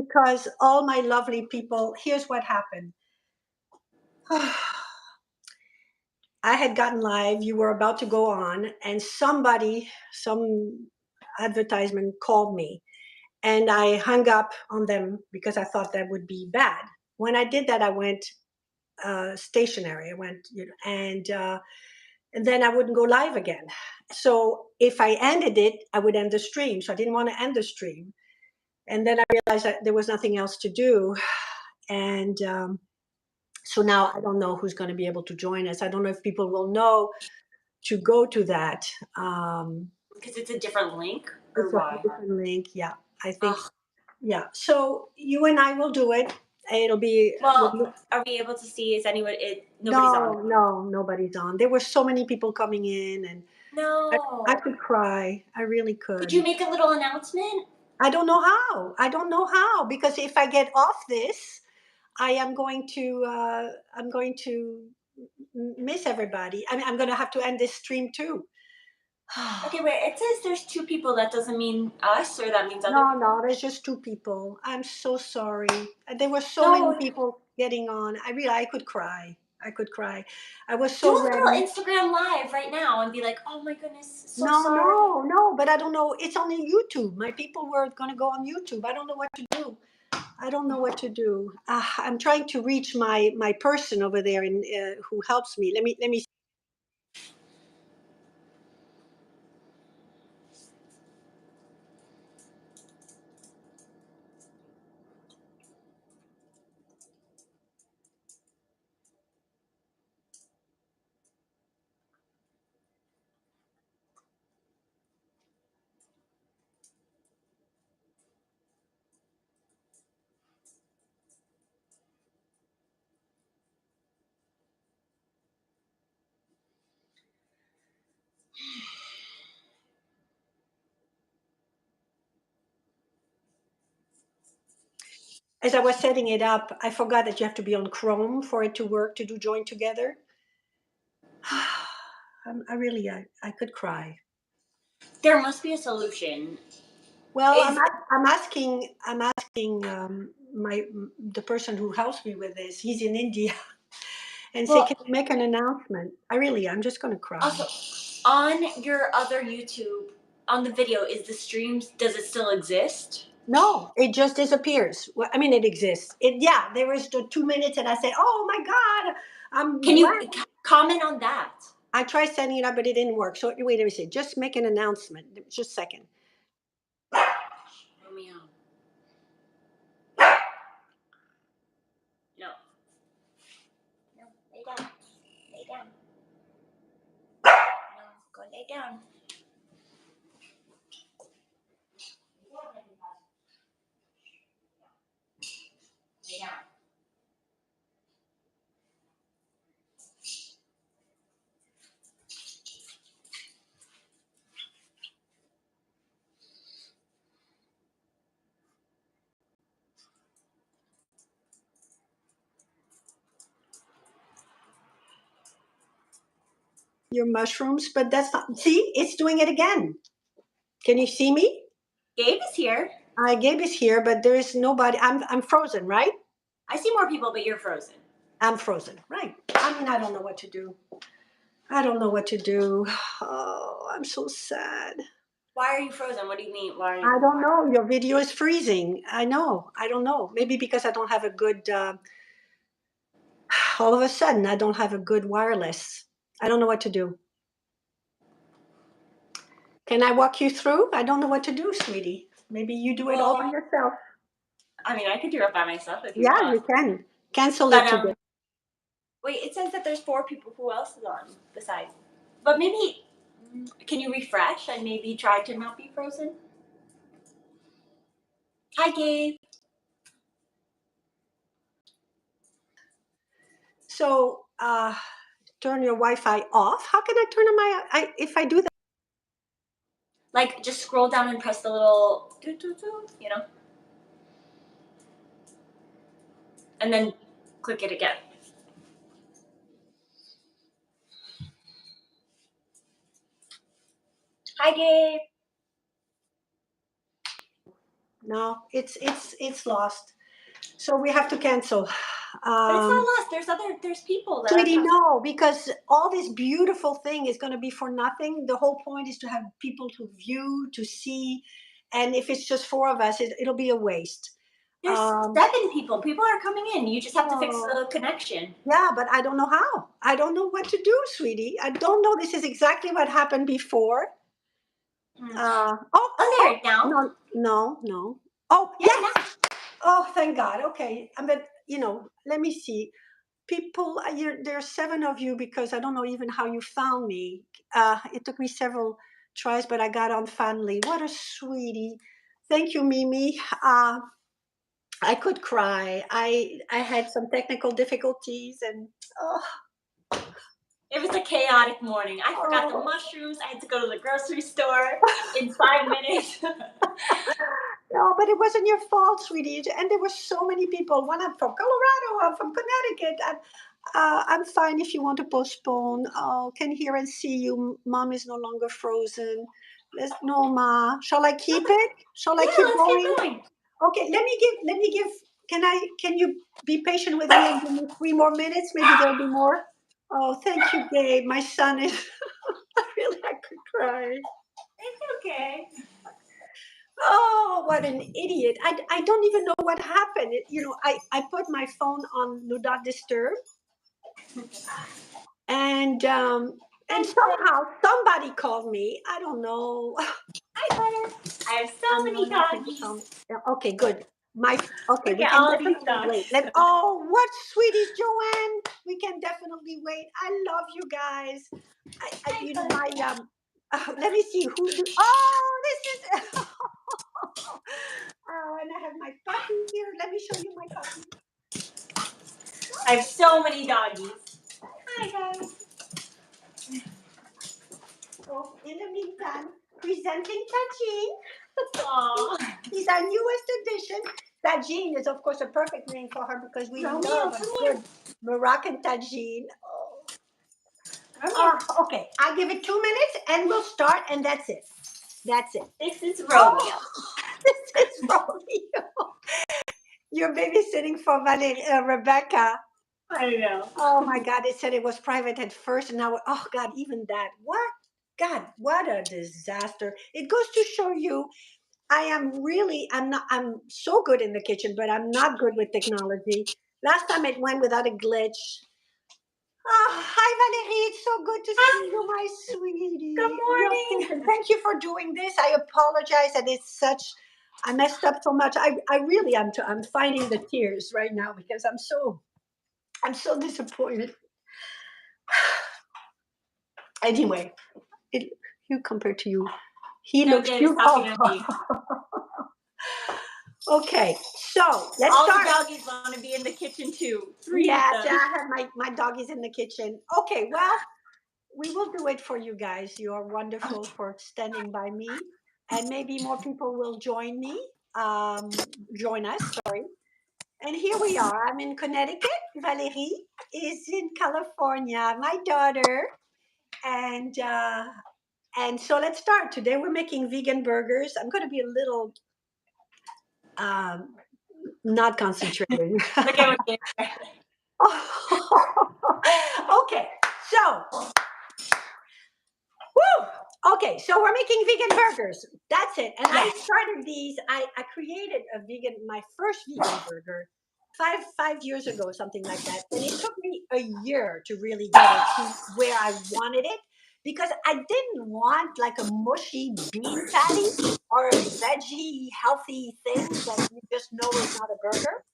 because all my lovely people, here's what happened. I had gotten live, you were about to go on, and somebody, some advertisement called me, and I hung up on them because I thought that would be bad. When I did that, I went stationary. I went, and then I wouldn't go live again. So if I ended it, I would end the stream. So I didn't want to end the stream. And then I realized that there was nothing else to do. And so now I don't know who's going to be able to join us. I don't know if people will know to go to that. Because it's a different link, or It's why? a different link. Yeah, I think. Ugh. Yeah. So you and I will do it. It'll be. Well, are we able to see? Is anyone? Nobody's on. No, nobody's on. There were so many people coming in, and No. I could cry. I really could. Could you make a little announcement? I don't know how. I don't know how, because if I get off this, I am going to. I'm going to miss everybody. I mean, I'm going to have to end this stream too. Okay, wait. It says there's 2 people. That doesn't mean us, or that means other people? No, there's just 2 people. I'm so sorry. There were so many people getting on. I could cry. I could cry. I was Do so a little ready. Instagram live right now and be like, "Oh my goodness, so sorry." No, but I don't know. It's on YouTube. My people were going to go on YouTube. I don't know what to do. I don't know what to do. I'm trying to reach my person over there in who helps me. Let me. As I was setting it up, I forgot that you have to be on Chrome for it to work to do join together. I could cry. There must be a solution. Well, I'm asking the person who helps me with this. He's in India, and say, can you make an announcement? I'm just going to cry. Also, on your other YouTube, on the video, is the streams? Does it still exist? No, it just disappears. Well, I mean, it exists. There was the 2 minutes, and I said, "Oh my God, Can you comment on that?" I tried setting it up, but it didn't work. So wait, let me see. Just make an announcement. Just a second. Romeo. No. No, lay down. Lay down. No, go lay down. Lay down. Your mushrooms, but that's not. See, it's doing it again. Can you see me? Gabe is here. Gabe is here, but there is nobody. I'm frozen, right? I see more people, but you're frozen. I'm frozen, right? I mean, I don't know what to do. I don't know what to do. Oh, I'm so sad. Why are you frozen? What do you mean? Why? I don't know. Your video is freezing. I know. I don't know. Maybe because I don't have a good. All of a sudden, I don't have a good wireless. I don't know what to do. Can I walk you through? I don't know what to do, sweetie. Maybe you do it all by yourself. I mean, I could do it by myself if you want. Yeah, you can. Cancel it today. Wait, it says that there's 4 people. Who else is on besides? But maybe, can you refresh and maybe try to not be frozen? Hi, Gabe. So, turn your Wi-Fi off. How can I turn on if I do that? Like, just scroll down and press the little you know? And then click it again. Hi, Gabe. no, it's lost. So we have to cancel. But it's not Um, lost. There's people that are Sweetie, coming. no, because all this beautiful thing is going to be for nothing. The whole point is to have people to view, to see, and if it's just four of us, it'll be a waste. There's Um, 7 people. People are coming in. You just have to fix oh, the connection. yeah, but I don't know how. I don't know what to do, sweetie. I don't know. This is exactly what happened before. Mm. Oh, Oh, there now. no, no, no. Oh, Yeah, yes. now. Oh, thank God. Okay. But, let me see. People, there are seven of you because I don't know even how you found me. It took me several tries, but I got on finally. What a sweetie. Thank you, Mimi. I could cry. I had some technical difficulties and oh, It was a chaotic morning. I forgot the oh. mushrooms. I had to go to the grocery store in 5 minutes. No, but it wasn't your fault, sweetie. And there were so many people. One, I'm from Colorado, I'm from Connecticut. I'm fine if you want to postpone. Oh, can hear and see you. Mom is no longer frozen. No, Ma. Shall I keep it? Shall I Yeah, keep let's keep going? going. Okay, let me give, can you be patient with me and give me 3 more minutes? Maybe there'll be more. Oh, thank you, Gabe. My son is, I could cry. It's okay. Oh, what an idiot. I don't even know what happened. I put my phone on Do Not Disturb and Hi, Butter. somehow somebody called me. I don't know. Hi, Butter. I have so I'm many not nothing doggies. some yeah, okay, good. Okay, Look we at can all these definitely wait. dogs. What sweeties, Joanne? We can definitely wait. I love you guys. Hi, Butter. My let me see who do this is oh, and I have my puppy here. Let me show you my puppy. I have so many doggies. Hi, guys. So in the meantime, presenting Tajin. Aw. He's our newest addition. Tajin is, of course, a perfect name for her because we Romeo, love a come here. good Moroccan Tajin. Oh. Romeo. Okay, I'll give it 2 minutes and we'll start, and that's it. That's it. This is Oh, Romeo. this is Romeo. You're babysitting for Rebecca. I know. Oh my God, it said it was private at first, and now, oh God, even that. What? God, what a disaster. It goes to show you I'm so good in the kitchen, but I'm not good with technology. Last time it went without a glitch. Oh, hi Valérie, it's so good to see Hi. you, my Good sweetie. Real patient. morning. Thank you for doing this. I apologize that I messed up so much. I really am. I'm finding the tears right now because I'm so disappointed. Anyway, it, you compared to you, he No, looks Dave is you. talking to me. Okay, so let's All the start. doggies want to be in the kitchen too. 3 of Yes, them. I have my doggies in the kitchen. Okay, well, we will do it for you guys. You are wonderful for standing by me, and maybe more people will join us. Sorry. And here we are. I'm in Connecticut. Valérie is in California. My daughter, and so let's start. Today we're making vegan burgers. I'm going to be a little um, not concentrating. Look at what they Okay, so woo! Okay, so we're making vegan burgers. That's it. And I Yes. started these. I created my first vegan burger five years ago, something like that. And it took me a year to really get it to where I wanted it because I didn't want like a mushy bean patty or a veggie healthy thing that you just know is not a burger.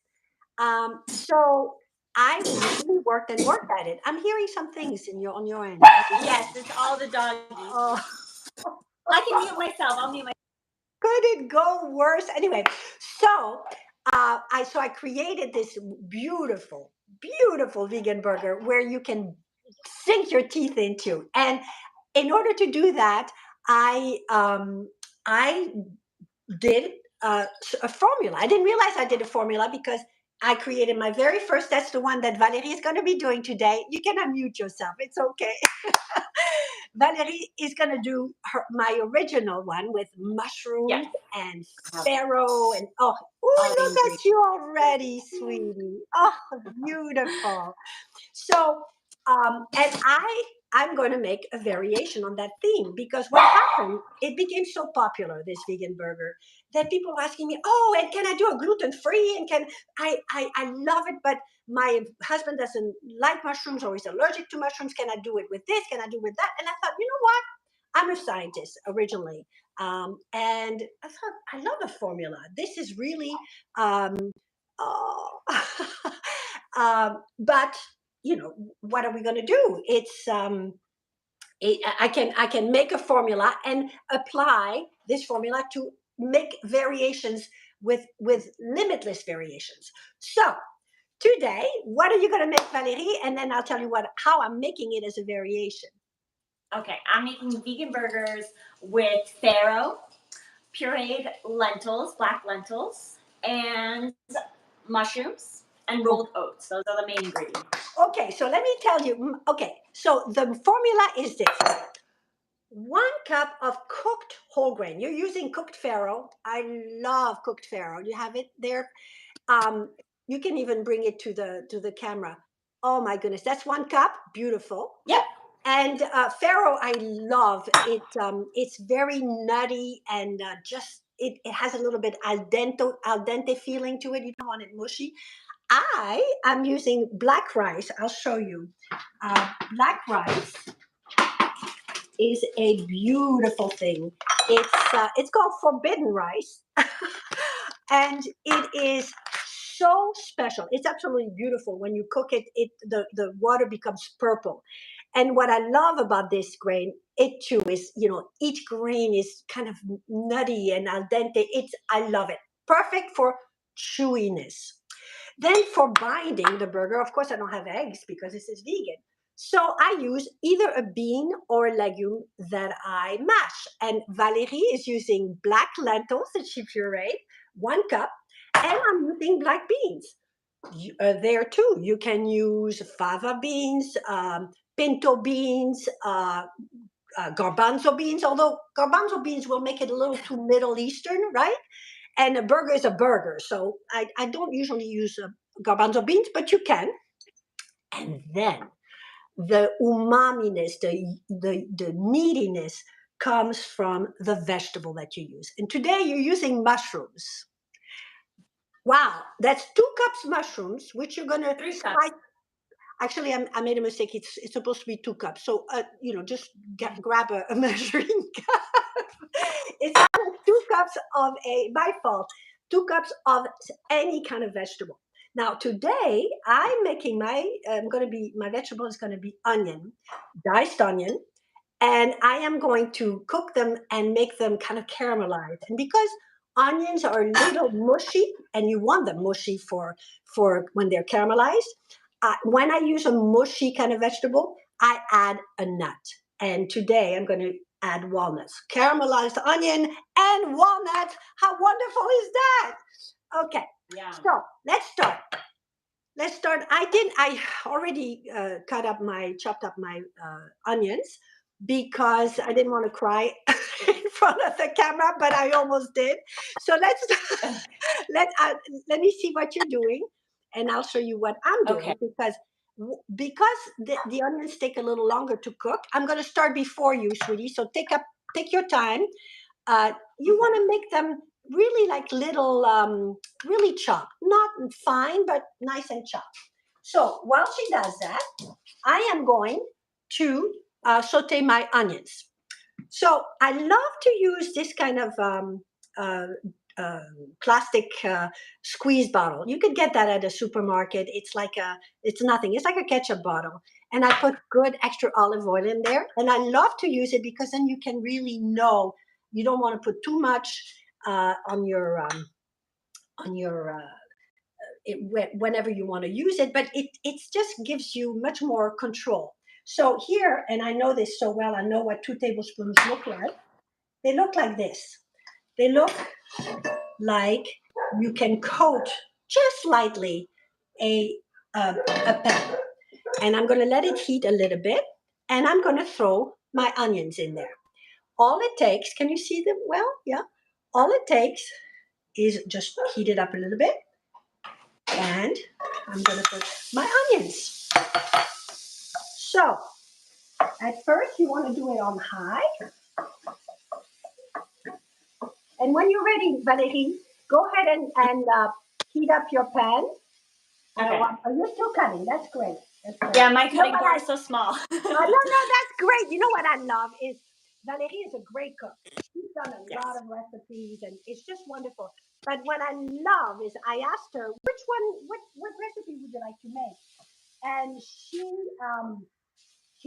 So I really worked and worked at it. I'm hearing some things on your end. What is that? Yes, it's all the doggies. Oh, I can mute myself. I'll mute myself. could it go worse? Anyway, so I created this beautiful, beautiful vegan burger where you can sink your teeth into. And in order to do that, I did a formula. I didn't realize I did a formula because I created my very first. That's the one that Valérie is going to be doing today. You can unmute yourself. It's okay. Valérie is going to do my original one with mushrooms Yes. and farro and oh, All the look at ingredients. you already, sweetie. Oh, beautiful. So, and I'm going to make a variation on that theme because what happened, it became so popular, this vegan burger, that people were asking me, oh, and can I do a gluten-free? And I love it, but my husband doesn't like mushrooms or he's allergic to mushrooms. Can I do it with this? Can I do it with that? And I thought, you know what? I'm a scientist originally. And I thought, I love a formula. This is really, um, oh, but what are we going to do? I can make a formula and apply this formula to make variations with limitless variations. So today, what are you going to make, Valérie? And then I'll tell you how I'm making it as a variation. Okay, I'm making vegan burgers with farro, pureed lentils, black lentils, and mushrooms and rolled oats. Those are the main ingredients. Okay, so let me tell you. Okay, so the formula is this: 1 cup of cooked whole grain. You're using cooked farro. I love cooked farro. You have it there. You can even bring it to the camera. Oh my goodness, that's 1 cup. Beautiful. Yep. And farro, I love it. It's very nutty and just it has a little bit al dente feeling to it. You don't want it mushy. I am using black rice. I'll show you. Black rice is a beautiful thing. It's called forbidden rice, and it is so special. It's absolutely beautiful when you cook it. The water becomes purple. And what I love about this grain, it too is, each grain is kind of nutty and al dente. I love it. Perfect for chewiness. Then for binding the burger, of course, I don't have eggs because this is vegan. So I use either a bean or a legume that I mash. And Valérie is using black lentils that she pureed, 1 cup, and I'm using black beans. There too, you can use fava beans, pinto beans, garbanzo beans, although garbanzo beans will make it a little too Middle Eastern, right? And a burger is a burger. So I don't usually use garbanzo beans, but you can. And then the umaminess, the meatiness comes from the vegetable that you use. And today you're using mushrooms. Wow, that's 2 cups mushrooms, which you're going to 3 cups. Actually, I made a mistake. It's supposed to be 2 cups. So, just grab a measuring cup. It's 2 cups of my fault, 2 cups of any kind of vegetable. Now, today, my vegetable is going to be onion, diced onion, and I am going to cook them and make them kind of caramelized. And because onions are a little mushy, and you want them mushy for when they're caramelized, when I use a mushy kind of vegetable, I add a nut. And today I'm going to add walnuts, caramelized onion and walnuts. How wonderful is that? Okay, Yeah. so let's start. I already chopped up my onions because I didn't want to cry in front of the camera, but I almost did. So let me see what you're doing, and I'll show you what I'm doing. Okay. Because the onions take a little longer to cook. I'm going to start before you, sweetie. So take your time. You want to make them really like little, really chopped, not fine, but nice and chopped. So while she does that, I am going to saute my onions. So I love to use this kind of uh, plastic squeeze bottle. You could get that at a supermarket. It's nothing. It's like a ketchup bottle. And I put good extra olive oil in there. And I love to use it because then you can really know you don't want to put too much on your whenever you want to use it, but it just gives you much more control. So here, and I know this so well, I know what 2 tablespoons look like. They look like this. They look like you can coat just lightly a pan. And I'm going to let it heat a little bit. And I'm going to throw my onions in there. All it takes, can you see them well? Yeah. All it takes is just heat it up a little bit. And I'm going to put my onions. So at first you want to do it on high. And when you're ready, Valérie, go ahead and heat up your pan. Okay. You're still cutting. That's great. That's great. Yeah, my cutting board is so small. No, that's great. You know what I love is Valérie is a great cook. She's done a lot of recipes, and it's just wonderful. But what I love is I asked her what recipe would you like to make, and she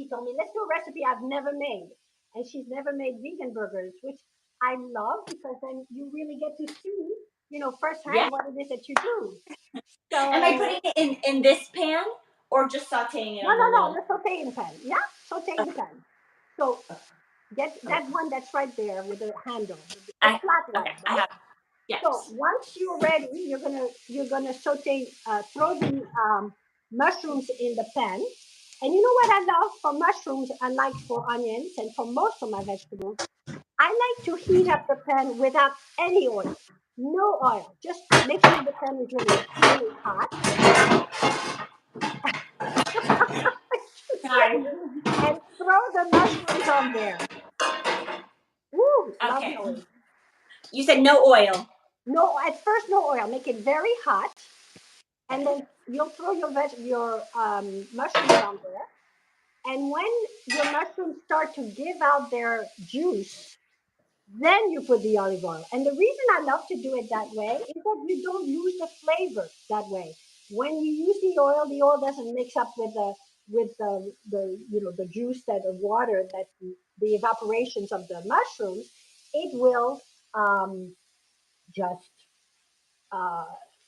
told me let's do a recipe I've never made, and she's never made vegan burgers, which I love because then you really get to see, firsthand what it is that you do. So Am I putting it in this pan or just sauteing it on the no, little? the sauteing pan. Yeah, sauteing pan. So get that one that's right there with the handle, the flat one, Okay, I right? have. Yes. So once you're ready, you're gonna saute, throw the mushrooms in the pan. And you know what I love for mushrooms, unlike for onions and for most of my vegetables, I like to heat up the pan without any oil, no oil. Just make sure the pan is really, really hot. Sorry. And throw the mushrooms on there. Woo, Okay. lovely. You said no oil. No, at first no oil. Make it very hot, and then you'll throw your mushrooms on there. And when your mushrooms start to give out their juice, then you put the olive oil. And the reason I love to do it that way is that you don't lose the flavor that way. When you use the oil doesn't mix up with the juice that the water that the evaporations of the mushrooms. It will just uh,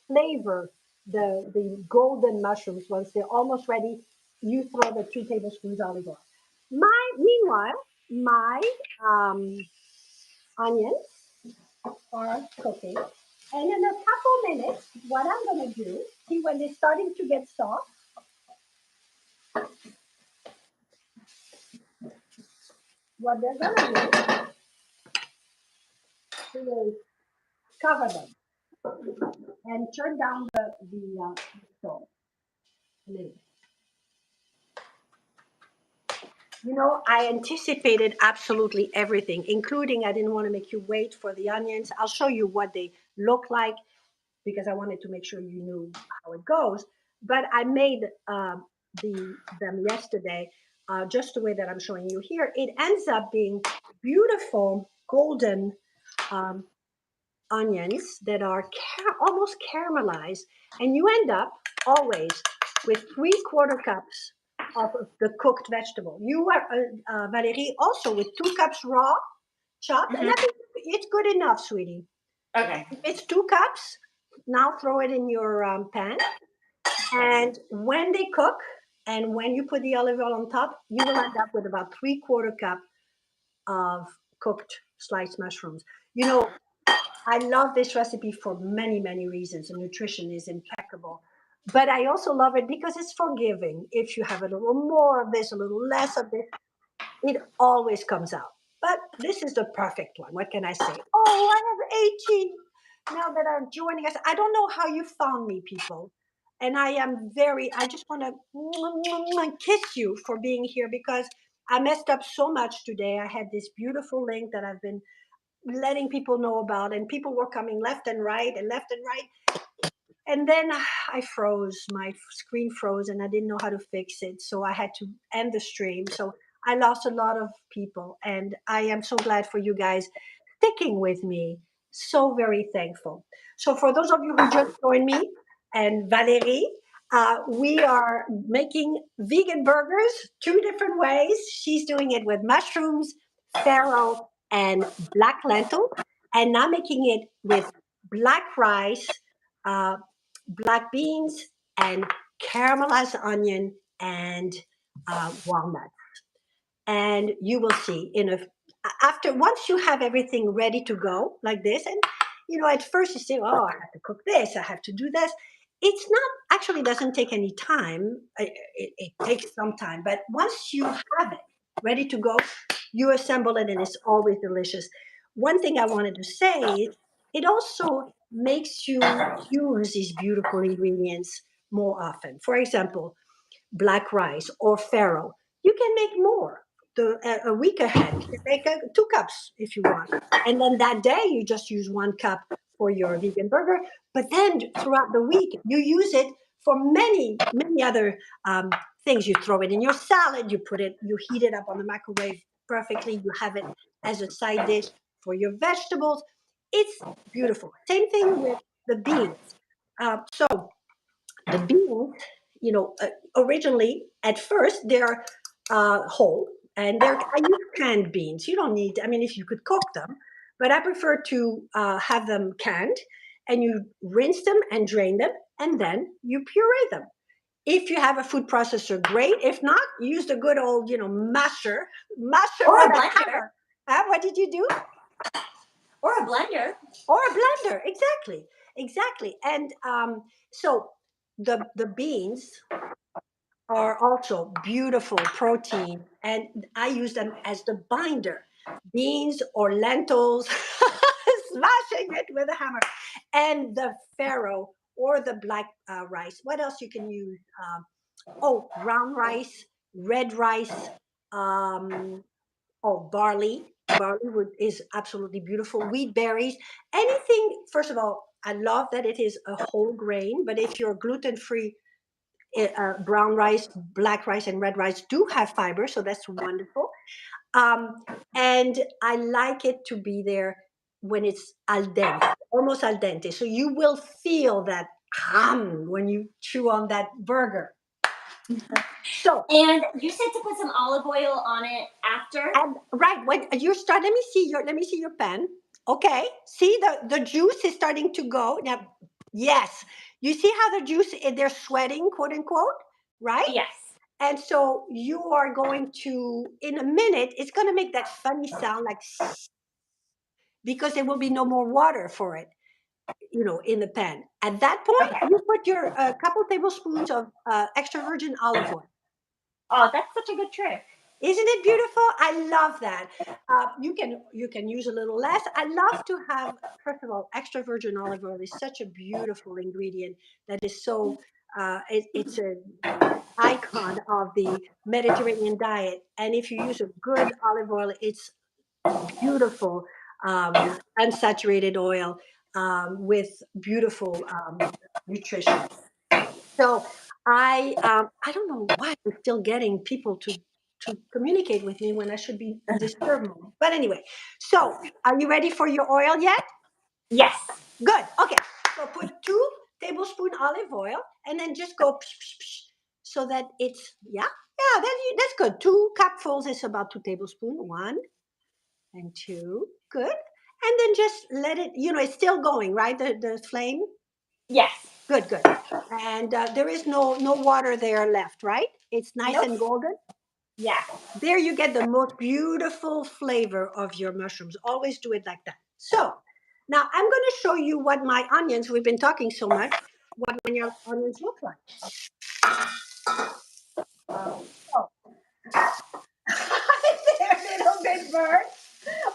flavor the golden mushrooms. Once they're almost ready, you throw the 2 tablespoons olive oil. Meanwhile, my onions are cooking. And in a couple minutes, what I'm going to do, see when they're starting to get soft, what they're going to do is cover them and turn down the stove a little. I anticipated absolutely everything, including I didn't want to make you wait for the onions. I'll show you what they look like because I wanted to make sure you knew how it goes. But I made them yesterday just the way that I'm showing you here. It ends up being beautiful golden um, onions that are almost caramelized, and you end up always with 3/4 cups of the cooked vegetable. You are, Valérie, also with 2 cups raw chopped, and I think it's good enough, sweetie. Okay. It's 2 cups. Now throw it in your pan, and when they cook, and when you put the olive oil on top, you will end up with about 3/4 cup of cooked sliced mushrooms. I love this recipe for many, many reasons. The nutrition is impeccable. But I also love it because it's forgiving. If you have a little more of this, a little less of this, it always comes out. But this is the perfect one. What can I say? Oh, I have 18 now that are joining us. I don't know how you found me, people. And I just want to kiss you for being here because I messed up so much today. I had this beautiful link that I've been letting people know about, and people were coming left and right and left and right. And then I froze, my screen froze, and I didn't know how to fix it. So I had to end the stream. So I lost a lot of people, and I am so glad for you guys sticking with me. So very thankful. So for those of you who just joined me and Valérie, we are making vegan burgers 2 different ways. She's doing it with mushrooms, farro, and black lentil, and I'm making it with black rice, uh, black beans, and caramelized onion and walnut. And you will see after once you have everything ready to go like this, and At first you say, oh, I have to cook this, I have to do this. It's not actually doesn't take any time. It takes some time, but once you have it ready to go, you assemble it and it's always delicious. One thing I wanted to say is it also makes you use these beautiful ingredients more often. For example, black rice or farro. You can make more. A week ahead, you can make 2 cups if you want. And then that day, you just use 1 cup for your vegan burger. But then throughout the week, you use it for many, many other things. You throw it in your salad, you heat it up on the microwave perfectly. You have it as a side dish for your vegetables. It's beautiful. Same thing with the beans. So the beans, originally at first they're whole, and I use canned beans. You don't need. I mean, if you could cook them, but I prefer to have them canned, and you rinse them and drain them, and then you puree them. If you have a food processor, great. If not, use the good old, masher Or with a a blender. hammer. What did you do? Or a blender. Or a blender, exactly. And so the beans are also beautiful protein, and I use them as the binder. Beans or lentils, smashing it with a hammer, and the farro or the black rice. What else you can use? Oh, brown rice, red rice. Um, Oh, barley. Is absolutely beautiful. Wheat berries. Anything, first of all, I love that it is a whole grain, but if you're gluten free, brown rice, black rice, and red rice do have fiber, so that's wonderful. Um, and I like it to be there when it's al dente, almost al dente. So you will feel that when you chew on that burger. So And you said to put some olive oil on it after. and right when you start, let me see your pen. Okay, see the juice is starting to go now. Yes, you see how the juice they're sweating, quote unquote, right? Yes. And so you are going to, in a minute, it's going to make that funny sound like because there will be no more water for it, in the pan. At that point, Okay. you put your couple tablespoons of extra virgin olive oil. Oh, that's such a good trick. Isn't it beautiful? I love that. You can use a little less. I love to have, first of all, extra virgin olive oil is such a beautiful ingredient that is so. It's a icon of the Mediterranean diet, and if you use a good olive oil, it's beautiful, unsaturated oil with beautiful nutrition. So I don't know why I'm still getting people to communicate with me when I should be disturbed more. But anyway, so are you ready for your oil yet? Yes. Good. Okay. So put 2 tablespoon olive oil and then just go psh, psh, psh, so that it's that's good. 2 cupfuls is about 2 tablespoon. 1 and 2. Good. And then just let it. It's still going, right? The flame. Yes. Good, good. And there is no water there left, right? It's nice Nope. and golden. Yeah. There you get the most beautiful flavor of your mushrooms. Always do it like that. So now I'm going to show you what my onions, we've been talking so much, what your onions look like. So, they're a little bit burnt,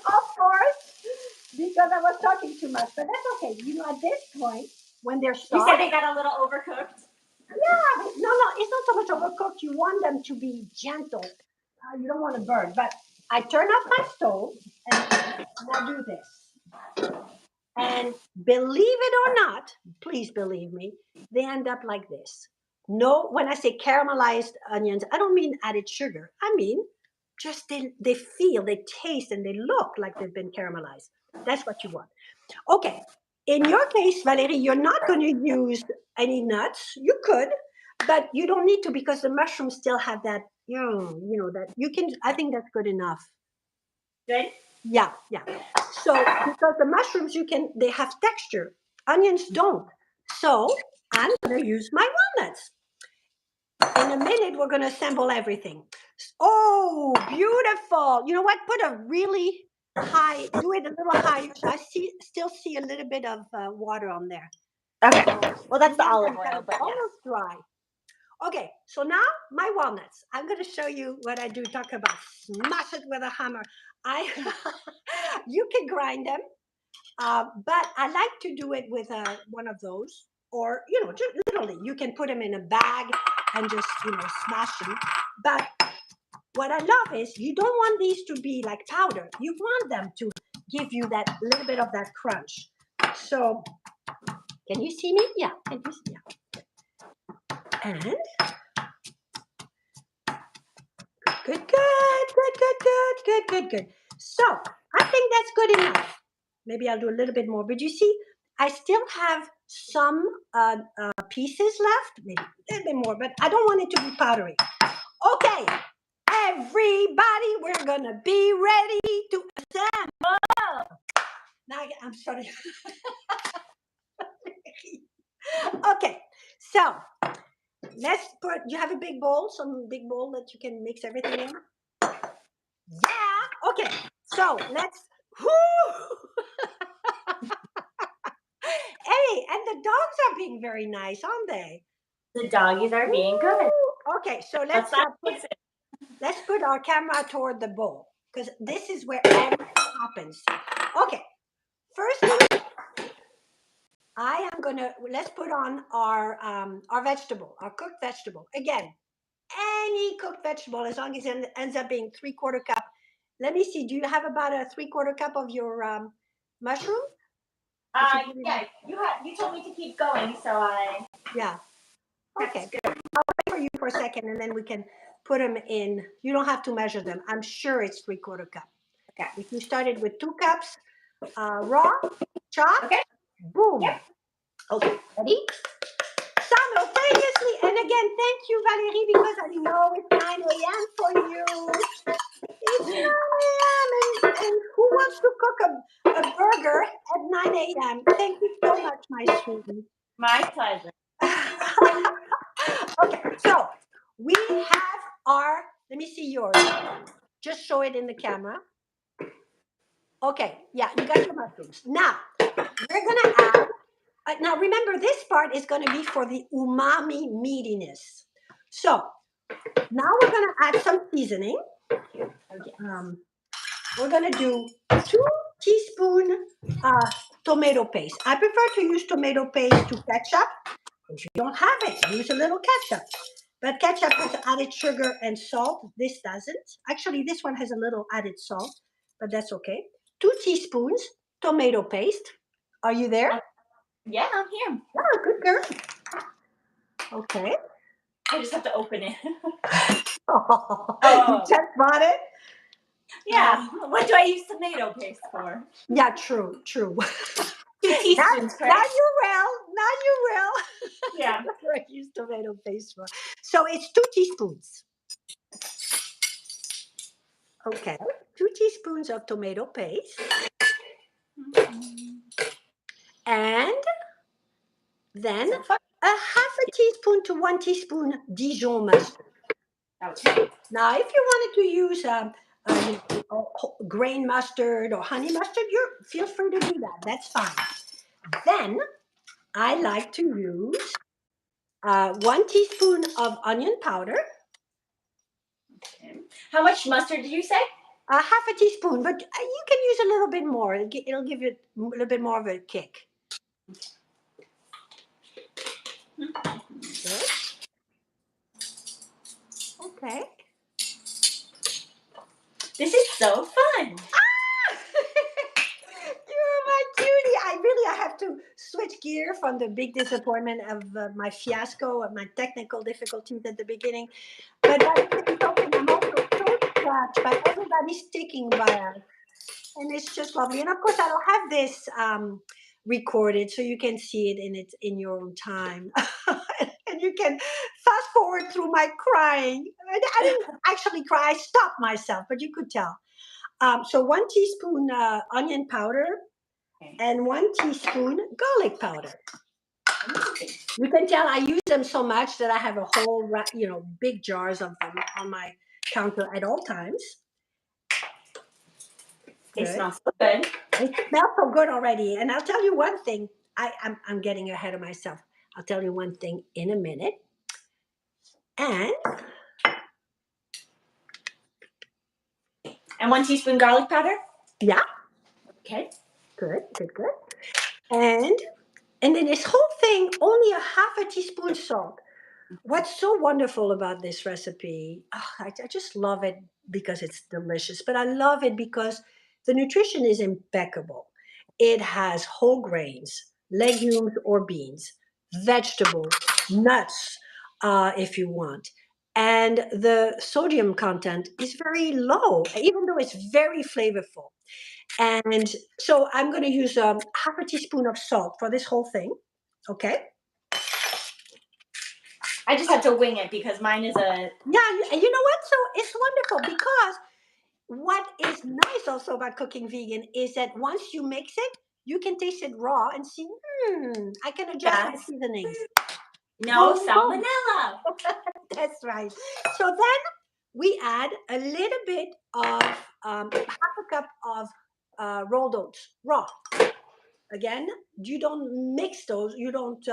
of course, because I was talking too much, but that's okay. At this point, when they're You soft, said they got a little overcooked. yeah, no, it's not so much overcooked. You want them to be gentle. You don't want to burn. But I turn off my stove and I do this. And believe it or not, please believe me, they end up like this. No, when I say caramelized onions, I don't mean added sugar. I mean just they feel, they taste, and they look like they've been caramelized. That's what you want. Okay. In your case, Valérie, you're not going to use any nuts. You could, but you don't need to because the mushrooms still have that, that you can. I think that's good enough. Good. Yeah, yeah. So because the mushrooms, they have texture. Onions don't. So I'm going to use my walnuts. In a minute, we're going to assemble everything. Oh, beautiful. You know what? Put a really high. Do it a little higher. So I still see a little bit of water on there. Okay. So Well, that's the yes, olive I've got oil, it but yeah. almost dry. Okay, so now my walnuts. I'm going to show you what I do. Talk about smash it with a hammer. I you can grind them, but I like to do it with one of those, or just literally, you can put them in a bag and just smash them. But what I love is you don't want these to be like powder. You want them to give you that little bit of that crunch. So, can you see me? Yeah, can you see? Yeah. And good. So, I think that's good enough. Maybe I'll do a little bit more. But you see, I still have some pieces left, maybe a little bit more, but I don't want it to be powdery. Okay, everybody, we're gonna be ready to assemble. Now, I'm sorry. Okay, so let's put. You have a big bowl, some big bowl that you can mix everything in. Yeah. Okay. So let's. Hey, and the dogs are being very nice, aren't they? The doggies are being good. Okay, so That's let's put our camera toward the bowl because this is where everything happens. Okay, first thing, let's put on our vegetable, our cooked vegetable. Again, any cooked vegetable, as long as it ends up being 3/4 cup. Let me see. Do you have about a 3/4 cup of your mushroom? yeah. You told me to keep going, so I. Yeah. That's Okay. good. I'll wait for you for a second, and then we can put them in. You don't have to measure them. I'm sure it's 3/4 cup. Okay. If you started with 2 cups, raw, chopped, Okay. boom. Yep. Okay, ready? Simultaneously, and again, thank you, Valérie, because I know it's 9 a.m. for you. It's 9 a.m. And who wants to cook a burger at 9 a.m.? Thank you so much, my sweetie. My pleasure. Okay, so we have our, let me see yours. Just show it in the camera. Okay, yeah, you got your mushrooms. Now, we're gonna add, now remember this part is gonna be for the umami meatiness. So, now we're gonna add some seasoning. We're gonna do 2 teaspoons tomato paste. I prefer to use tomato paste to ketchup. If you don't have it, use a little ketchup. But ketchup has added sugar and salt. This doesn't. Actually, this one has a little added salt, but that's okay. 2 teaspoons tomato paste. Are you there? Yeah, I'm here. Oh, good girl. Okay. I just have to open it. You just bought it? Yeah. What do I use tomato paste for? Yeah, true. 2 teaspoons, Now correct? you will. Yeah. That's what I use tomato paste for. So it's 2 teaspoons. Okay. 2 teaspoons of tomato paste. And then a half a teaspoon to 1 teaspoon Dijon mustard. Okay. Now, if you wanted to use grain mustard or honey mustard, you feel free to do that. That's fine. Then I like to use 1 teaspoon of onion powder. Okay. How much mustard did you say? Half a teaspoon, but you can use a little bit more. It'll give you a little bit more of a kick. Good. Okay. This is so fun. You're my cutie. I have to switch gear from the big disappointment of my fiasco, of my technical difficulties at the beginning. But that is something I'm also so touched by everybody sticking by us. And it's just lovely. And of course, I don't have this recorded, so you can see it in your own time. And you can fast forward through my crying. I didn't actually cry. I stopped myself, but you could tell. So 1 teaspoon onion powder and 1 teaspoon garlic powder. You can tell I use them so much that I have a whole, big jars of them on my counter at all times. They Good. smell so good. It smells so good already. And I'll tell you one thing. I'm getting ahead of myself. I'll tell you one thing in a minute. And And 1 teaspoon garlic powder. yeah, Okay. good, good, good. And and then this whole thing, only a half a teaspoon salt. What's so wonderful about this recipe, I just love it because it's delicious, but I love it because the nutrition is impeccable. It has whole grains, legumes or beans, vegetables, nuts, if you want. And the sodium content is very low, even though it's very flavorful. And so I'm going to use half a teaspoon of salt for this whole thing. Okay. I just had to wing it because mine is a. Yeah, you know what? So it's wonderful because what is nice also about cooking vegan is that once you mix it, you can taste it raw and see, I can adjust my Yes. seasonings. No Boom, boom. salmonella. That's right. So then we add a little bit of half a cup of rolled oats, raw. Again, you don't mix those. You don't,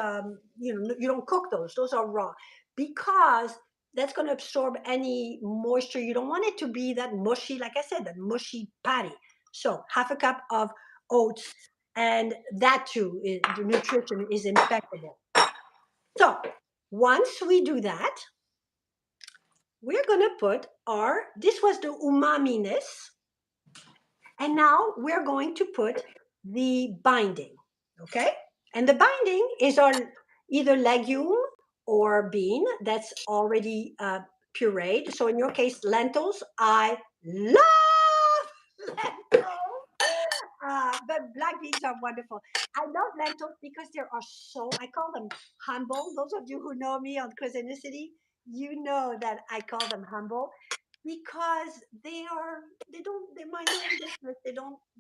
you don't cook those. Those are raw because that's going to absorb any moisture. You don't want it to be that mushy, like I said, that mushy patty. So half a cup of oats, and that too, the nutrition is impeccable. So once we do that, we're going to put this was the umami-ness, and now we're going to put the binding, okay? And the binding is our either legume or bean that's already pureed. So in your case, lentils. I love lentils. But black beans are wonderful. I love lentils because there are I call them humble. Those of you who know me on Cuisinicity, you know that I call them humble because they're minority business. They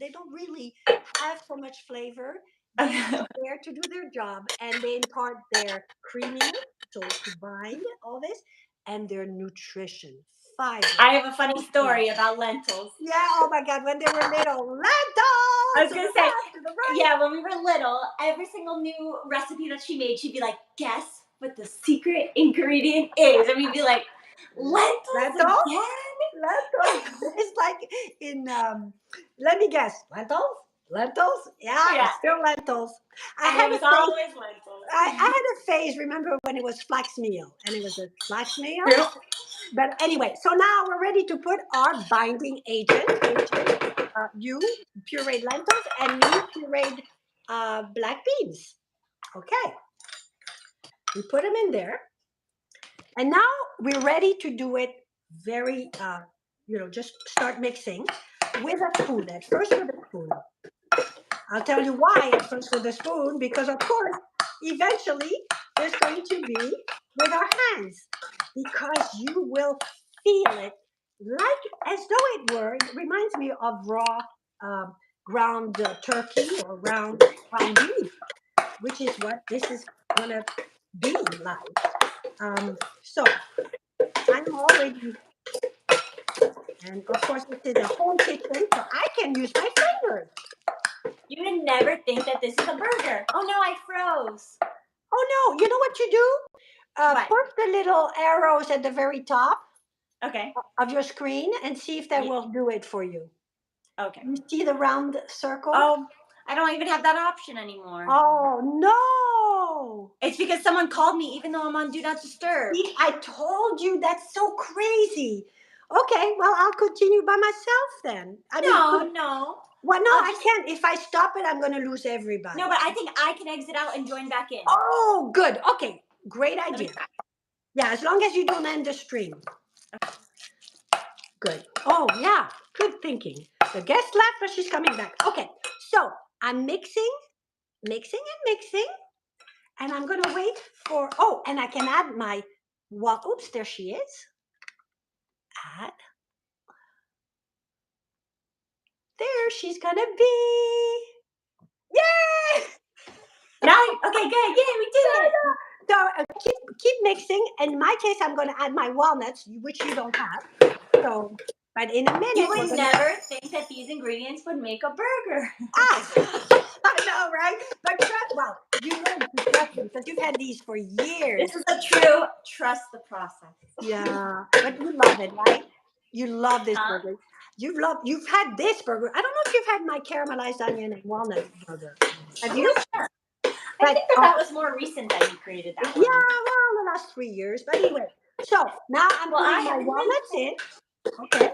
don't really have so much flavor. They're just there to do their job, and they impart their creaminess, so to bind all this, and their nutrition, fiber. I have a funny protein. story about lentils. Yeah, oh my God, when they were little, lentils! I was to gonna the say, left, to the right. yeah, when we were little, every single new recipe that she made, she'd be like, "Guess what the secret ingredient is?" And we'd be like, "Lentils Lentils? again?" Lentils. It's like in, let me guess, lentils? Lentils? Yeah, Yeah. it's still lentils. I And had it a was phase. always lentils. I had a phase. Remember when it was flax meal, and it was a flax meal. True. But anyway, so now we're ready to put our binding agent, which is you pureed lentils and me pureed black beans. Okay, we put them in there, and now we're ready to do it. Very, just start mixing with a spoon. At first, with a spoon. I'll tell you why at first with a spoon, because of course, eventually there's going to be with our hands, because you will feel it like as though it were. It reminds me of raw ground turkey or ground beef, which is what this is gonna be like. So I'm already, and of course this is a home kitchen, so I can use my fingers. You would never think that this is a burger. Oh no, I froze. Oh no, you know what you do? What? Put the little arrows at the very top Okay. of your screen and see if that Yeah. will do it for you. Okay. You see the round circle? Oh, I don't even have that option anymore. Oh no! It's because someone called me even though I'm on Do Not Disturb. See, I told you, that's so crazy. Okay, well, I'll continue by myself then. No. Well, no, I can't. If I stop it, I'm going to lose everybody. No, but I think I can exit out and join back in. Oh, good. Okay, great idea. Yeah, as long as you don't end the stream. Good. Oh, yeah, good thinking. The guest left, but she's coming back. Okay, so I'm mixing, and I'm going to wait for, and I can add oops, there she is. Add. There she's going to be. Yay! Okay, good. Yay, we did it. So keep mixing. In my case, I'm going to add my walnuts, which you don't have. So But in a You minute, we're would gonna. never think that these ingredients would make a burger. I know, right? But well, you learned to trust me because you've had these for years. This is a true trust the process. Yeah, but you love it, right? You love this Huh? burger. You've had this burger. I don't know if you've had my caramelized onion and walnut burger. Have I'm you? not sure. I But think that was more recent that you created that yeah, one. well, the last 3 years. But anyway, so now I'm Well, I putting my haven't. walnuts in. Okay.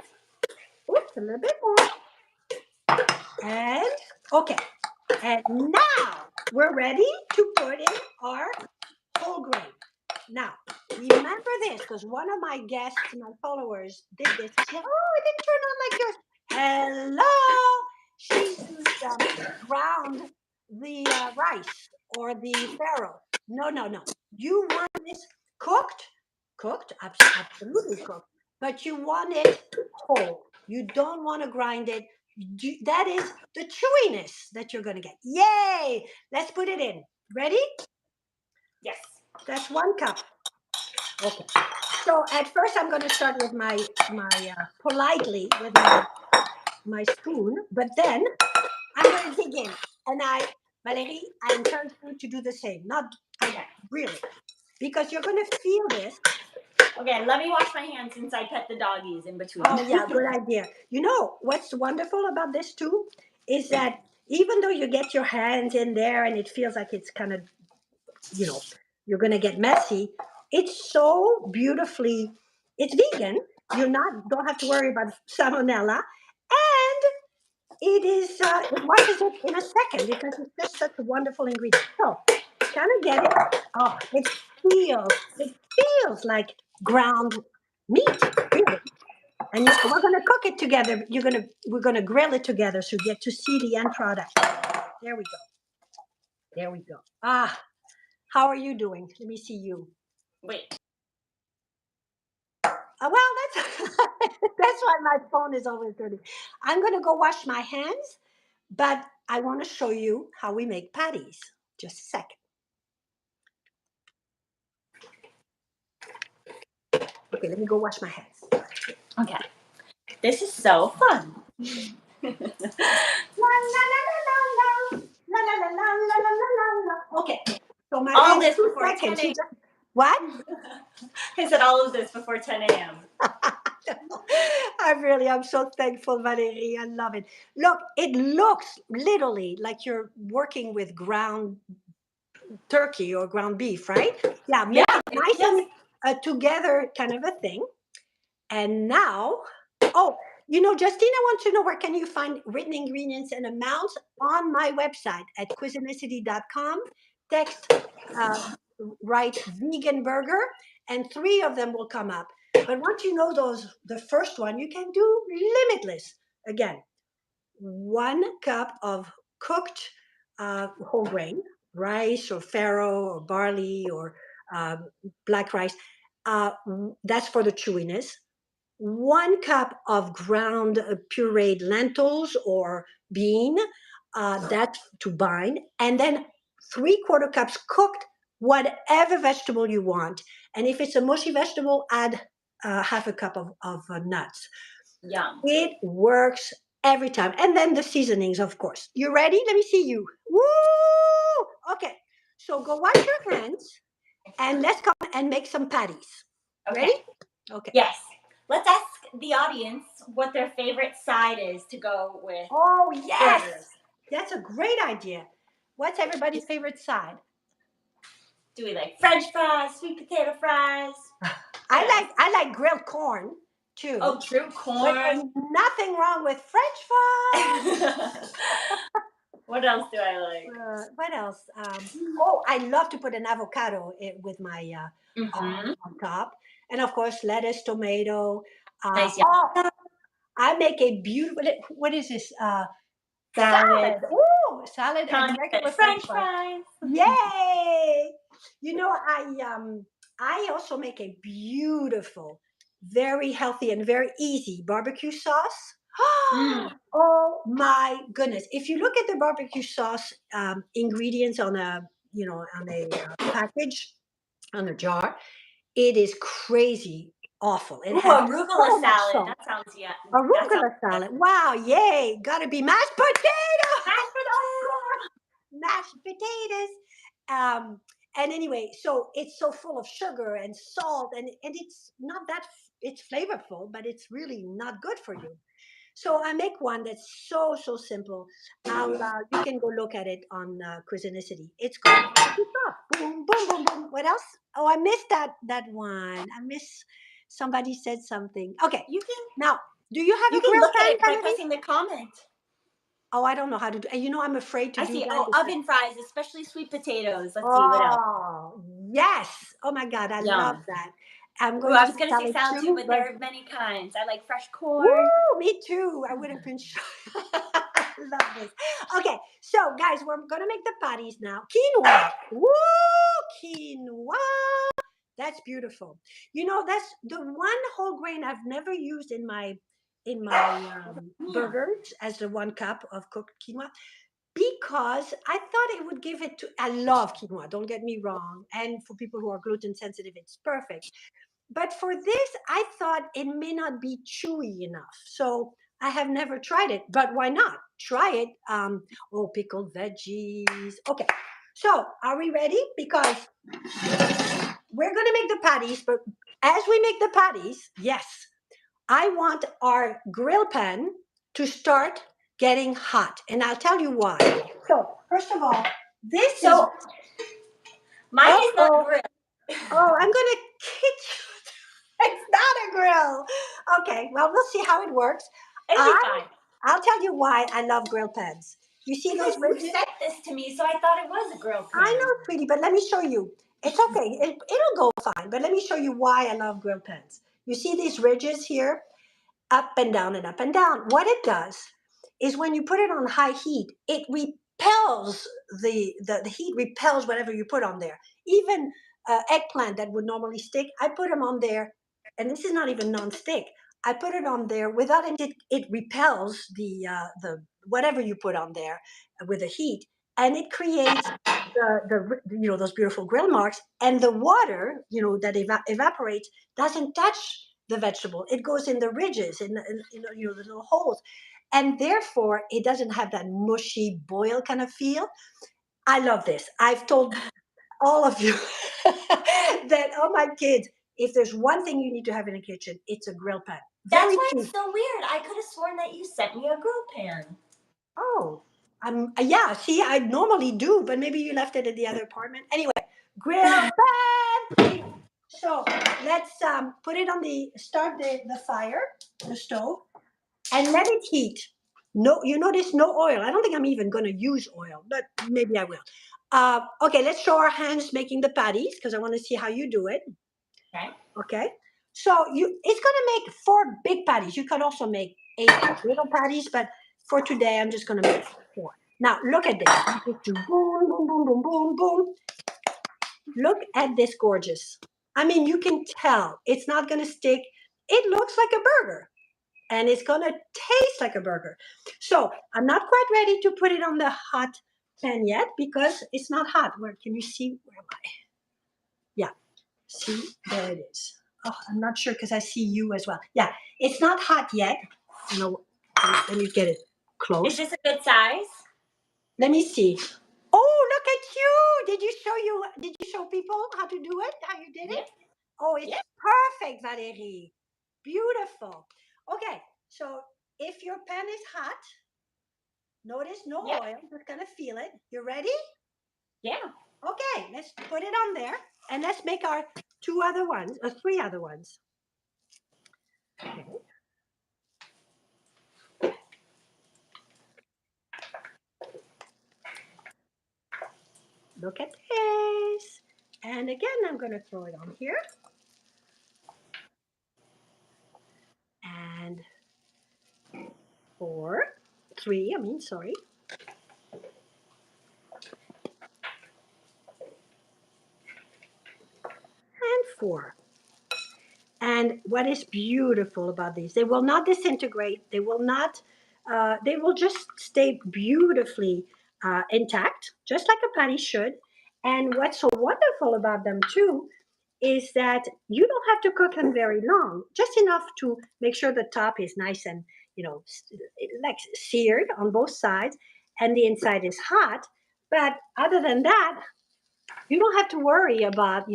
Oops, a little bit more. And okay. And now we're ready to put in our whole grain. Now, remember this, because one of my guests, my followers, did this. She said, "Oh, it didn't turn out like yours." Hello, she ground the rice or the farro. No, no, no. You want this cooked, absolutely cooked, but you want it whole. You don't want to grind it. That is the chewiness that you're going to get. Yay! Let's put it in. Ready? Yes. That's 1 cup. Okay. So at first, I'm going to start with my politely with my spoon, but then I'm going to dig in. And Valérie, I encourage you to do the same. Not Okay. really, because you're going to feel this. Okay, let me wash my hands since I pet the doggies in between. Oh yeah, good idea. You know what's wonderful about this too is that even though you get your hands in there and it feels like it's kind of, you're going to get messy, it's so beautifully, it's vegan. Don't have to worry about salmonella, and it washes it in a second because it's just such a wonderful ingredient. So kind of get it. Oh, it feels like ground meat, really. And we're gonna cook it together. We're gonna grill it together so you get to see the end product. There we go. There we go. Ah, how are you doing? Let me see you. Wait. Well, that's that's why my phone is always dirty. I'm gonna go wash my hands, but I want to show you how we make patties. Just a second. Okay, let me go wash my hands. Okay. This is so fun. La la la la la la la la la la la la la la. Okay, so my All hands this 2 before 10 seconds. a.m. What? I said all of this before 10 a.m. I'm so thankful, Valérie. I love it. Look, it looks literally like you're working with ground turkey or ground beef, right? Yeah, Yeah, make it it nice feels. and together kind of a thing. And now, oh, Justine, I want to know where can you find written ingredients and amounts on my website at cuisinicity.com. Text, uh, write vegan burger, and 3 of them will come up. But once you know the first one, you can do limitless. Again, 1 cup of cooked whole grain, rice or farro or barley or black rice. That's for the chewiness. 1 cup of ground pureed lentils or bean, that's to bind, and then 3/4 cups cooked, whatever vegetable you want. And if it's a mushy vegetable, add 1/2 cup of nuts. Yum. It works every time. And then the seasonings, of course. You ready? Let me see you. Woo! Okay. So go wash your hands and let's come and make some patties. Okay. Ready? Okay. Yes. Let's ask the audience what their favorite side is to go with Oh, yes. burgers. That's a great idea. What's everybody's favorite side? Do we like French fries, sweet potato fries? I like grilled corn too. Oh, true, But corn. there's nothing wrong with French fries. What else do I like? What else? Oh, I love to put an avocado with my on top, and of course lettuce, tomato. Nice, Oh, I make a beautiful. What is this? salad. Ooh, salad and Condiment. regular French French fries. fries. Yay! I also make a beautiful, very healthy and very easy barbecue sauce. Mm. Oh my goodness! If you look at the barbecue sauce ingredients on a package, on a jar, it is crazy awful. It Ooh, has arugula so much salad. salt. That sounds that sounds Arugula good. salad. Wow, yay. Gotta be mashed potatoes. Mashed potatoes. Mashed potatoes. Um, and anyway, so it's so full of sugar and salt, and it's not that, it's flavorful, but it's really not good for you. So I make one that's so simple. You can go look at it on Cuisinicity. It's called Appétit. Boom, boom, boom, boom. What else? Oh, I missed that one. I miss, somebody said something. Okay, You can now do you have you a can grill look at pan, it by Valérie? pressing the comment. Oh, I don't know how to do. You know, I'm afraid to I do see. that Oh, because. oven fries, especially sweet potatoes. Let's see what else. Oh yes! Oh my God, I love Yum. that. I'm Ooh, going I to was gonna say salad salad too, too, but but there are many kinds. I like fresh corn. woo, me too. I would have been sure. I love this. Okay, so guys, we're gonna make the patties now. Quinoa. Woo, quinoa. That's beautiful. You know, that's the one whole grain I've never used in my Yeah. burgers as the 1 cup of cooked quinoa, because I thought it would give it to. I love quinoa. Don't get me wrong. And for people who are gluten sensitive, it's perfect. But for this, I thought it may not be chewy enough. So I have never tried it, but why not? Try it. Oh, pickled veggies. Okay. So are we ready? Because we're going to make the patties, but as we make the patties, yes, I want our grill pan to start getting hot. And I'll tell you why. So, first of all, this is. So mine Uh is not oh. grilled. Oh, I'm going to kick you. It's not a grill. Okay, well, we'll see how it works. It'll be I, fine. I'll tell you why I love grill pans. You see those Because you ridges? sent this to me, so I thought it was a grill I pan. know, sweetie, but let me show you. It's okay. It'll go fine, but let me show you why I love grill pans. You see these ridges here? Up and down and up and down. What it does is when you put it on high heat, it repels the heat repels whatever you put on there. Even eggplant that would normally stick, I put them on there, and this is not even non-stick. I put it on there without it repels the whatever you put on there with the heat, and it creates those beautiful grill marks, and the water that evaporates doesn't touch the vegetable. It goes in the ridges, in the little holes, and therefore it doesn't have that mushy boil kind of feel. I love this. I've told all of you that, oh my kids, if there's one thing you need to have in a kitchen, it's a grill pan. That's Very why cheap. it's so weird. I could have sworn that you sent me a grill pan. Oh, yeah. See, I normally do, but maybe you left it at the other apartment. Anyway, grill pan. So let's put it on start the fire, the stove, and let it heat. No, you notice no oil. I don't think I'm even going to use oil, but maybe I will. Okay, let's show our hands making the patties because I want to see how you do it. Okay. Okay, so it's going to make 4 big patties. You could also make 8 little patties, but for today, I'm just going to make 4. Now look at this. You just do boom, boom, boom, boom, boom, boom. Look at this gorgeous. I mean, you can tell it's not going to stick. It looks like a burger and it's going to taste like a burger. So I'm not quite ready to put it on the hot pan yet because it's not hot. Where can you see? Where am I? Yeah. See, there it is. Oh, I'm not sure because I see you as well. Yeah, it's not hot yet. Let me get it Is close. this a good size? Let me see. Oh, look at you! Did you show people how to do it? How you did Yeah. it? Oh, it's Yeah. perfect, Valérie. Beautiful. Okay, so if your pan is hot, notice no Yeah. oil. Just gonna feel it. You ready? Yeah. Okay, let's put it on there and let's make our 3 other ones. Okay. Look at this. And again, I'm gonna throw it on here. And 4, 3, sorry. And 4. And what is beautiful about these, they will not disintegrate. They will not, they will just stay beautifully intact, just like a patty should. And what's so wonderful about them too is that you don't have to cook them very long, just enough to make sure the top is nice and like seared on both sides, and the inside is hot. But other than that, you don't have to worry about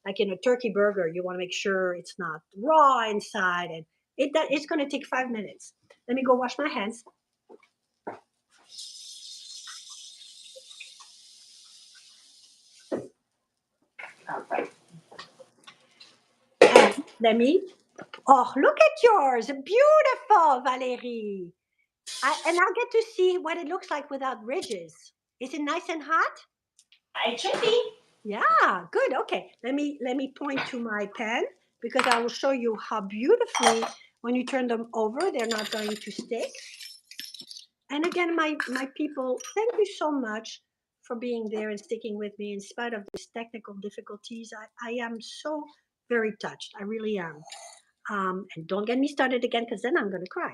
like in a turkey burger, you want to make sure it's not raw inside, and it's going to take 5 minutes. Let me go wash my hands. And let me. Oh, look at yours, beautiful, Valérie. And I'll get to see what it looks like without ridges. Is it nice and hot? It should be. Yeah, good. Okay, let me point to my pan, because I will show you how beautifully when you turn them over, they're not going to stick. And again, my people, thank you so much for being there and sticking with me in spite of these technical difficulties. I am so very touched. I really am. And don't get me started again, because then I'm going to cry.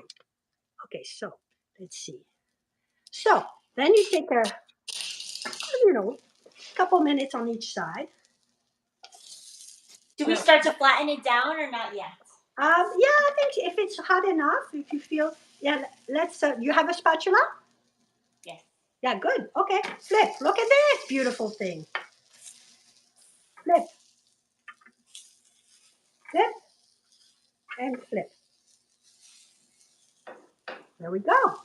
Okay, so let's see. So then you take a couple minutes on each side. Do we start to flatten it down or not yet? Yeah, I think if it's hot enough, if you feel, yeah, let's. You have a spatula? Yes. Yeah, good. Okay, flip. Look at this beautiful thing. Flip, flip, and flip. There we go.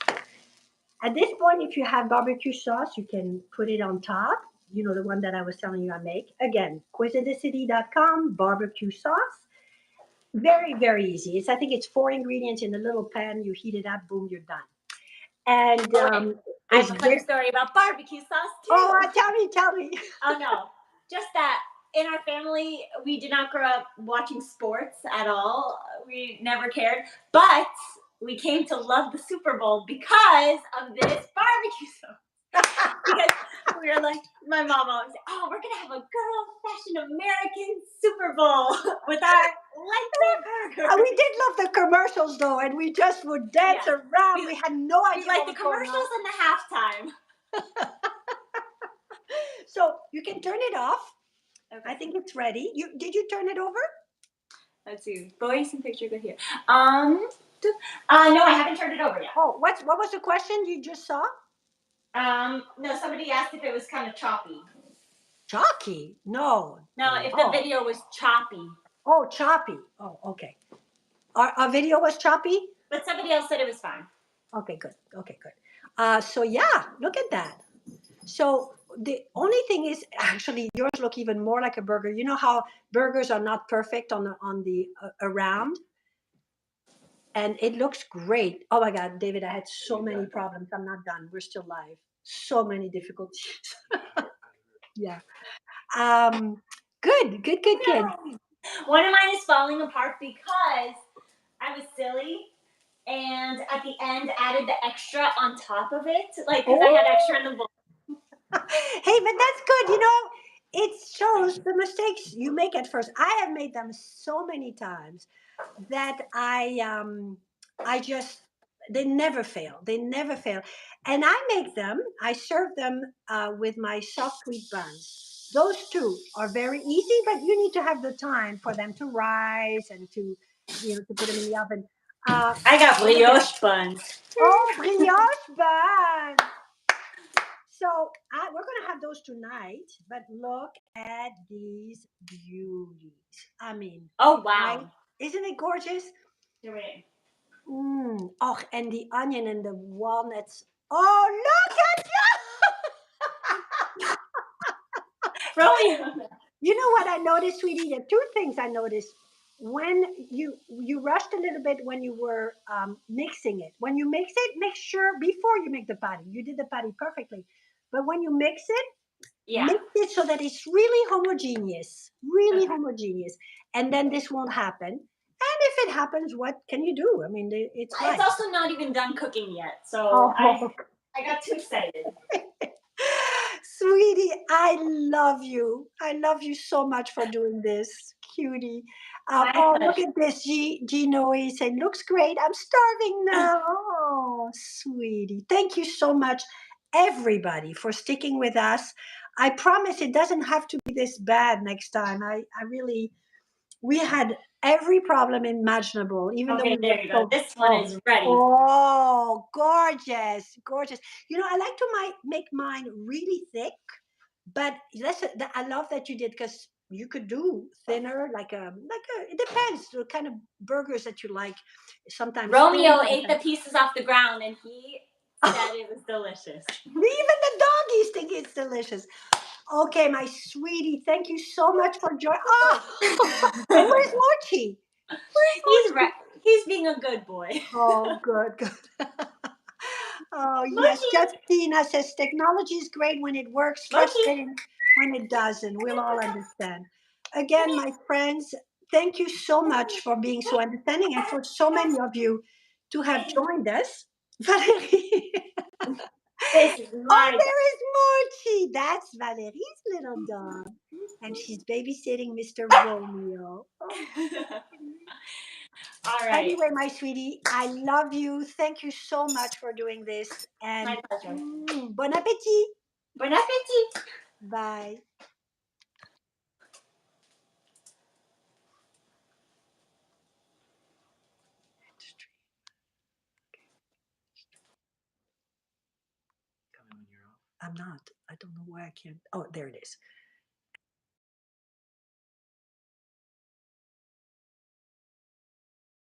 At this point, if you have barbecue sauce, you can put it on top. You know, the one that I was telling you I make. Again, quizadecity.com, barbecue sauce. Very, very easy. I think it's 4 ingredients in a little pan. You heat it up, boom, you're done. And I have a funny story about barbecue sauce too. Oh, tell me. Oh no, just that in our family we did not grow up watching sports at all. We never cared, but we came to love the Super Bowl because of this barbecue sauce. Because we were like, my mom always said, "Oh, we're gonna have a good old-fashioned American Super Bowl with our lights burger." We did love the commercials though, and we just would dance around. We had no idea. We like the commercials and the halftime. So you can turn it off. Okay. I think it's ready. Did you turn it over? Let's see. Boys and picture good here. No, I haven't turned it over yet. Oh, what was the question you just saw? No, somebody asked if it was kind of choppy. Choppy? No. No, if the video was choppy. Oh, choppy. Oh, okay. Our video was choppy? But somebody else said it was fine. Okay, good. So yeah, look at that. So the only thing is, actually, yours look even more like a burger. You know how burgers are not perfect on the around, and it looks great. Oh my God, David, I had so many problems. I'm not done. We're still live. So many difficulties. Yeah. Good. One of mine is falling apart because I was silly and at the end added the extra on top of it, like because I had extra in the bowl. Hey, but that's good. It shows the mistakes you make at first. I have made them so many times that I just they never fail. And I serve them with my soft wheat buns. Those two are very easy, but you need to have the time for them to rise and to put them in the oven. I got brioche buns. Oh, brioche buns. So we're going to have those tonight, but look at these beauties. I mean, oh wow, right? Isn't it gorgeous? You're right. Oh, and the onion and the walnuts. Oh, look at Really? you know what I noticed, sweetie? There are two things I noticed. When you rushed a little bit when you were mixing it. When you mix it, make sure before you make the patty. You did the patty perfectly, but when you mix it, mix it so that it's really homogeneous, and then this won't happen. And if it happens, what can you do? I mean, it's also not even done cooking yet, so I got too excited. Sweetie, I love you. I love you so much for doing this, cutie. Look at this. Gino is saying, looks great. I'm starving now. Oh, sweetie. Thank you so much, everybody, for sticking with us. I promise it doesn't have to be this bad next time. I really, we had every problem imaginable, even though Okay, we were there you go. so, This one oh, is ready. oh, gorgeous, gorgeous. You know, I like to make mine really thick, but I love that you did because you could do thinner, it depends the kind of burgers that you like. Sometimes thin, Romeo ate the sometimes. pieces off the ground and he said it was delicious. Even the doggies think it's delicious. Okay, my sweetie, thank you so much for joining. Oh, and where's Mochi? Where's He's Mochi? right. He's being a good boy. Oh, good, good. Oh, yes. Mochi, Justina says technology is great when it works, Mochi, frustrating when it doesn't. We'll all understand. come Again, here. my friends, thank you so much for being so understanding and for so many of you to have joined us. Valérie. This is Oh, my dog. there is Mochi. That's Valerie's little dog. And she's babysitting Mr. Romeo. Oh. All right. Anyway, my sweetie, I love you. Thank you so much for doing this. My And pleasure. bon appetit. Bon appetit. Bye. I'm not. I don't know why I can't. Oh, there it is.